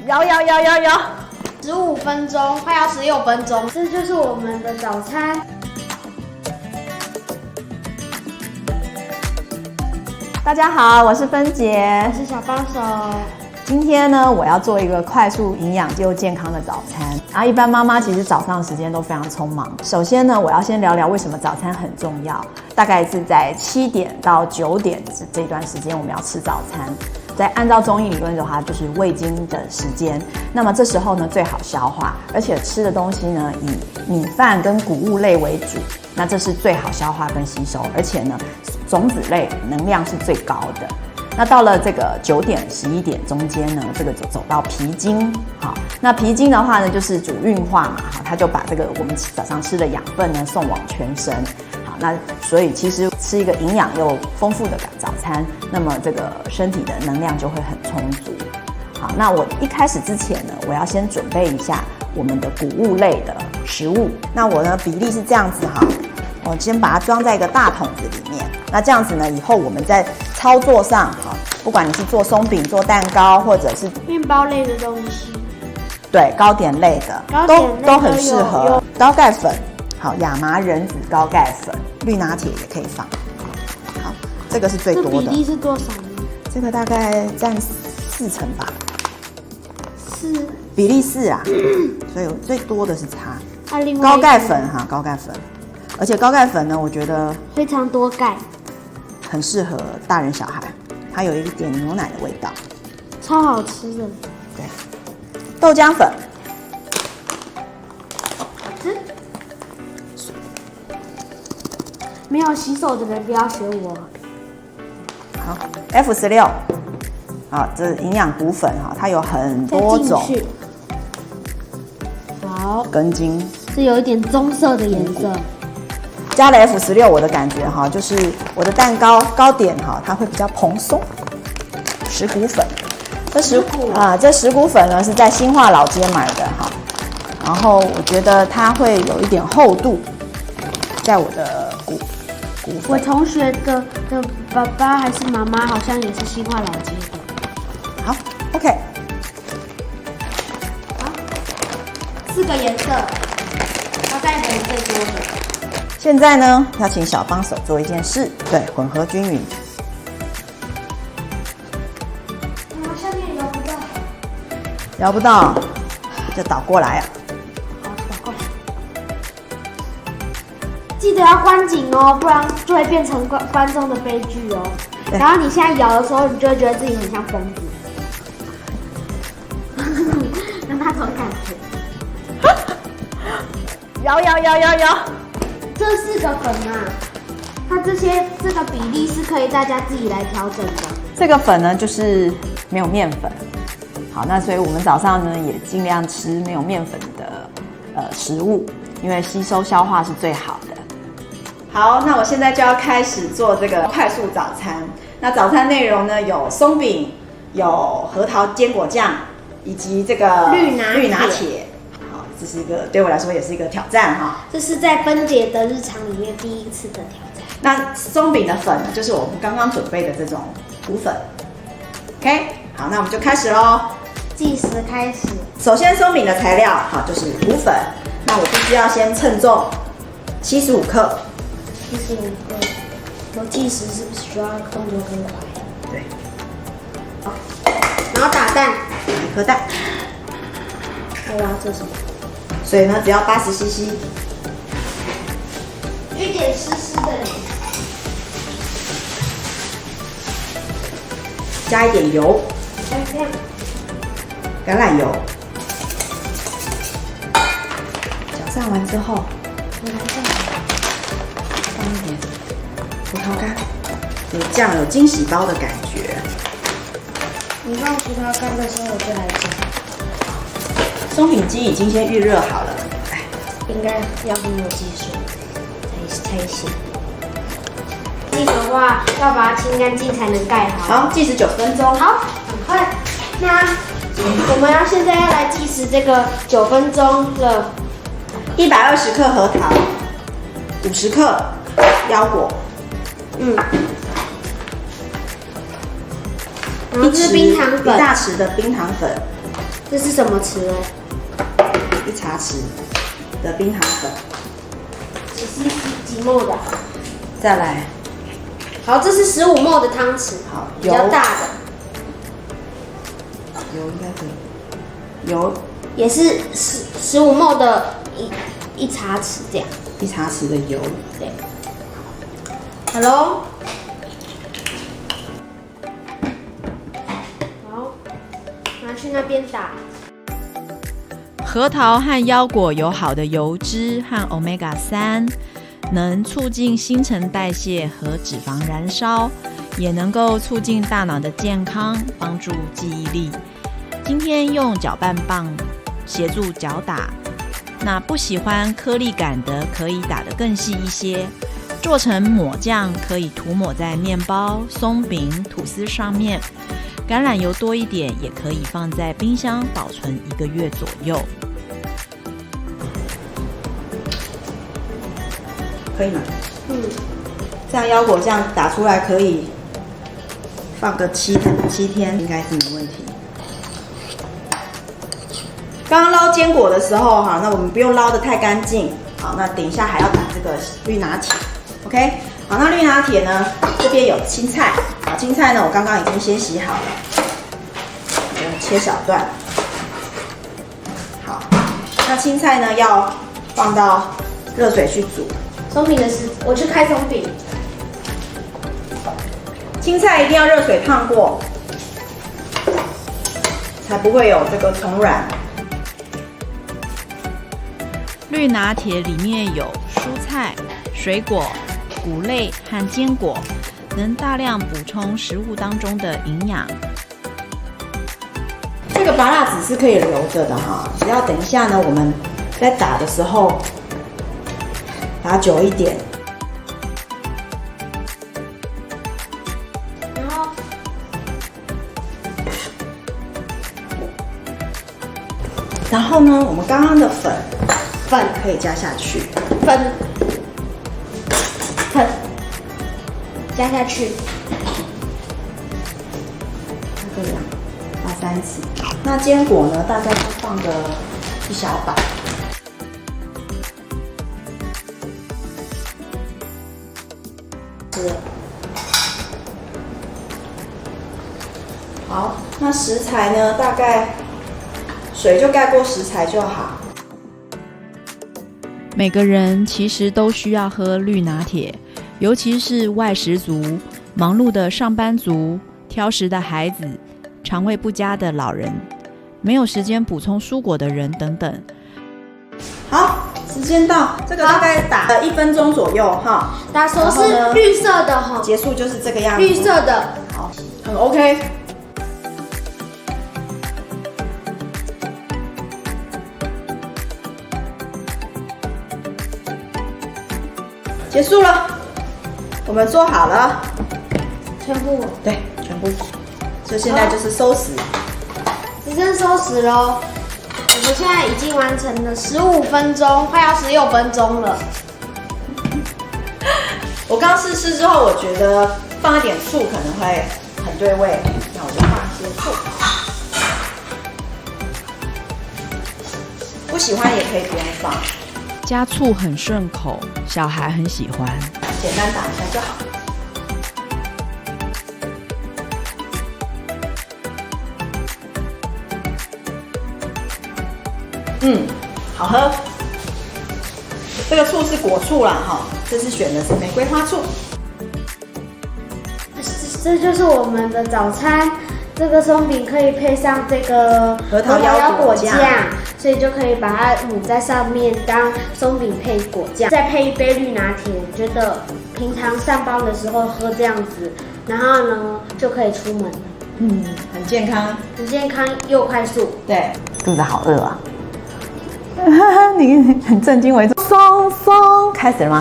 有，15分钟，快要16分钟，这就是我们的早餐。大家好，我是芬姐，我是小帮手。今天呢，我要做一个快速、营养又健康的早餐。然后，一般妈妈其实早上时间都非常匆忙。首先呢，我要先聊聊为什么早餐很重要。大概是在7点到9点这段时间，我们要吃早餐。在按照中医理论的话，就是胃经的时间。那么这时候呢，最好消化，而且吃的东西呢，以米饭跟谷物类为主。那这是最好消化跟吸收，而且呢，种子类能量是最高的。那到了这个9点、11点中间呢，这个走到脾经，好，那脾经的话呢，就是主运化嘛，好，它就把这个我们早上吃的养分呢送往全身，好，那所以其实吃一个营养又丰富的早餐，那么这个身体的能量就会很充足。好，那我一开始之前呢，我要先准备一下我们的谷物类的食物。那我呢比例是这样子哈，我先把它装在一个大桶子里面。那这样子呢，以后我们在操作上，哈，不管你是做松饼、做蛋糕，或者是面包类的东西，对，糕点类的，都很适合。高钙粉，好，亚麻仁籽高钙粉，绿拿铁也可以放。好，这个是最多的。这比例是多少呢？这个大概占4成吧。4比例4啊，所以最多的是它。啊，另外高钙粉哈，高钙粉，而且高钙粉呢，我觉得非常多钙，很适合大人小孩，它有一点牛奶的味道，超好吃的。对，豆浆粉，没有洗手的人不要学我。好 F16，好，这是营养谷粉哈，它有很多种。好，根茎是有一点棕色的颜色。加了 F16，我的感觉哈，就是我的蛋糕糕点哈，它会比较蓬松。十谷粉，这十谷粉呢是在新化老街买的哈，然后我觉得它会有一点厚度，在我的谷粉。我同学的爸爸还是妈妈好像也是新化老街的。好 ，OK。好，4个颜色，高钙粉最多的。现在呢，要请小帮手做一件事，对，混合均匀。下面摇不到，摇不到就倒过来啊。好，倒过来。记得要关紧哦，不然就会变成观众的悲剧哦。然后你现在摇的时候，你就会觉得自己很像疯子，有那种感觉。摇。这4个粉啊，它这个比例是可以大家自己来调整的。这个粉呢，就是没有面粉。好，那所以我们早上呢也尽量吃没有面粉的食物，因为吸收消化是最好的。好，那我现在就要开始做这个快速早餐。那早餐内容呢有松饼，有核桃坚果酱，以及这个绿拿铁。这是一个对我来说也是一个挑战哈。这是在芬姐的日常里面第一次的挑战。那松饼的粉呢，就是我们刚刚准备的这种谷粉。OK， 好，那我们就开始咯。计时开始。首先松饼的材料好就是谷粉，那我必须要先称重75克。75克。我计时是不是需要动作更快？对。好，然后打蛋，1颗蛋。我要做什么？水呢，只要80 CC， 有点湿湿的。加一点油，橄榄油，搅散完之后，放一点葡萄干，有酱有惊喜包的感觉。你放葡萄干的时候，我就来讲。松饼机已经先预热好了，应该要很有技术才行。这个的话要把它清干净才能盖好。好，计时9分钟。好，很快。那我们现在要来计时这个9分钟了。120克核桃，50克腰果，然后这是冰糖粉，1大匙的冰糖粉，这是什么匙嘞？1茶匙的冰糖粉。这是几沫的？再来，好，这是15沫的汤匙，好，比较大的。油应该可以。油也是15沫的一茶匙这样。1茶匙的油。对。好喽。好，拿去那边打。核桃和腰果有好的油脂和 Omega 3，能促进新陈代谢和脂肪燃烧，也能够促进大脑的健康，帮助记忆力。今天用搅拌棒协助搅打，那不喜欢颗粒感的可以打得更细一些。做成抹酱可以涂抹在面包、松饼、吐司上面。橄榄油多一点，也可以放在冰箱保存1个月左右。可以吗？这样腰果酱打出来可以放个7天，应该是没问题。刚刚捞坚果的时候，哈，那我们不用捞得太干净，好，那等一下还要打这个绿拿铁 ，OK？ 好，那绿拿铁呢，这边有青菜，好，青菜呢我刚刚已经先洗好了，切小段。好，那青菜呢要放到热水去煮。松饼的是，我去开松饼。青菜一定要热水烫过，才不会有这个虫卵。绿拿铁里面有蔬菜、水果、谷类和坚果，能大量补充食物当中的营养。这个芭乐籽是可以留着的哈，只要等一下呢，我们在打的时候打久一点。然后呢，我们刚刚的粉可以加下去，粉加下去，大概2到3匙。那坚果呢，大概就放个1小把。好，那食材呢，大概水就盖过食材就好。每个人其实都需要喝绿拿铁，尤其是外食族、忙碌的上班族、挑食的孩子、肠胃不佳的老人、没有时间补充蔬果的人等等。好，时间到，这个大概打了1分钟左右哈。打熟是绿色的哈，结束就是这个样子。绿色的，好，很 OK。结束了，我们做好了，全部对，全部，就现在就是收拾，只剩收拾咯。我们现在已经完成了15分钟，快要16分钟了。我刚试试之后，我觉得放一点醋可能会很对味，那我就放一些醋。不喜欢也可以不用放。加醋很顺口，小孩很喜欢。简单打一下就好。好喝。这个醋是果醋啦，哈，这次选的是玫瑰花醋。这就是我们的早餐。这个松饼可以配上这个核桃腰果酱，所以就可以把它抹在上面当松饼配果酱，再配一杯绿拿铁。我觉得平常上班的时候喝这样子，然后呢就可以出门了。很健康，很健康又快速。对，肚子好饿啊！你很震惊为坐，松松开始了吗？